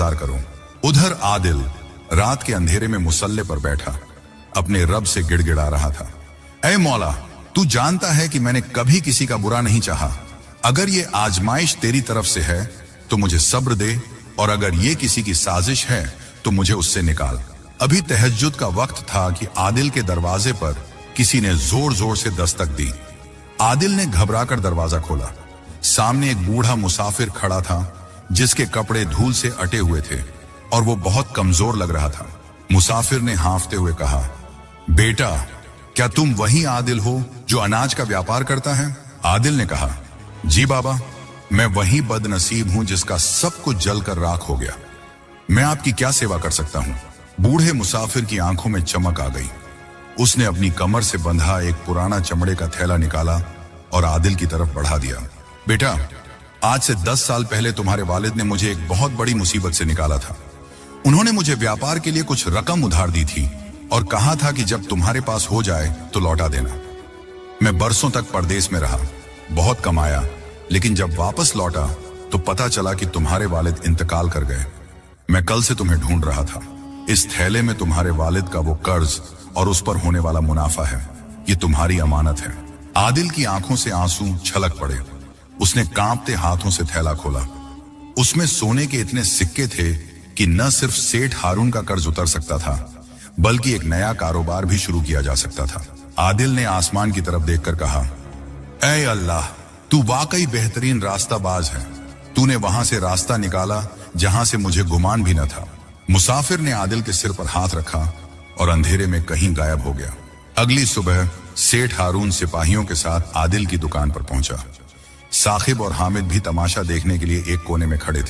इंतजार करो। उधर आदिल रात के अंधेरे में मुसल्ले पर बैठा अपने रब से गिड़गिड़ा रहा था। ऐ मौला, तू जानता है कि मैंने कभी किसी का बुरा नहीं चाहा। अगर ये आजमाइश तेरी तरफ से है तो मुझे सब्र दे, और अगर ये किसी की साजिश है तो मुझे उससे निकाल। अभी तहज्जुद का वक्त था कि आदिल के दरवाजे पर किसी ने जोर जोर से दस्तक दी। आदिल ने घबराकर दरवाजा खोला। सामने एक बूढ़ा मुसाफिर खड़ा था जिसके कपड़े धूल से अटे हुए थे और वो बहुत कमजोर लग रहा था। मुसाफिर ने हांफते हुए कहा, बेटा, क्या तुम वही आदिल हो जो अनाज का व्यापार करता है? आदिल ने कहा, जी बाबा, मैं वही बदनसीब हूं जिसका सब कुछ जलकर राख हो गया। मैं आपकी क्या सेवा कर सकता हूं? बूढ़े मुसाफिर की आंखों में चमक आ गई। उसने अपनी कमर से बंधा एक पुराना चमड़े का थैला निकाला और आदिल की तरफ बढ़ा दिया। बेटा, आज से 10 साल पहले तुम्हारे वालिद ने मुझे एक बहुत बड़ी मुसीबत से निकाला था। उन्होंने मुझे व्यापार के लिए कुछ रकम उधार दी थी और कहा था कि जब तुम्हारे पास हो जाए तो लौटा देना। मैं बरसों तक परदेश में रहा, बहुत कमाया, लेकिन जब वापस लौटा तो पता चला कि तुम्हारे वालिद इंतकाल कर गए। मैं कल से तुम्हें ढूंढ रहा था। इस थैले में तुम्हारे वालिद का वो कर्ज और उस पर होने वाला मुनाफा है। ये तुम्हारी अमानत है। आदिल की आंखों से आंसू छलक पड़े। उसने कांपते हाथों से थैला खोला। उसमें सोने के इतने सिक्के थे कि न सिर्फ सेठ हारून का कर्ज उतर सकता था, बल्कि एक नया कारोबार भी शुरू किया जा सकता था। आदिल ने आसमान की तरफ देखकर कहा, ऐ अल्लाह, तू वाकई बेहतरीन रास्ताबाज है। तूने वहां से रास्ता निकाला जहां से मुझे गुमान भी न था। मुसाफिर ने आदिल के सिर पर हाथ रखा और अंधेरे में कहीं गायब हो गया। अगली सुबह सेठ हारून सिपाहियों के साथ आदिल की दुकान पर पहुंचा। साकिब और हामिद भी तमाशा देखने के लिए एक कोने में खड़े थे।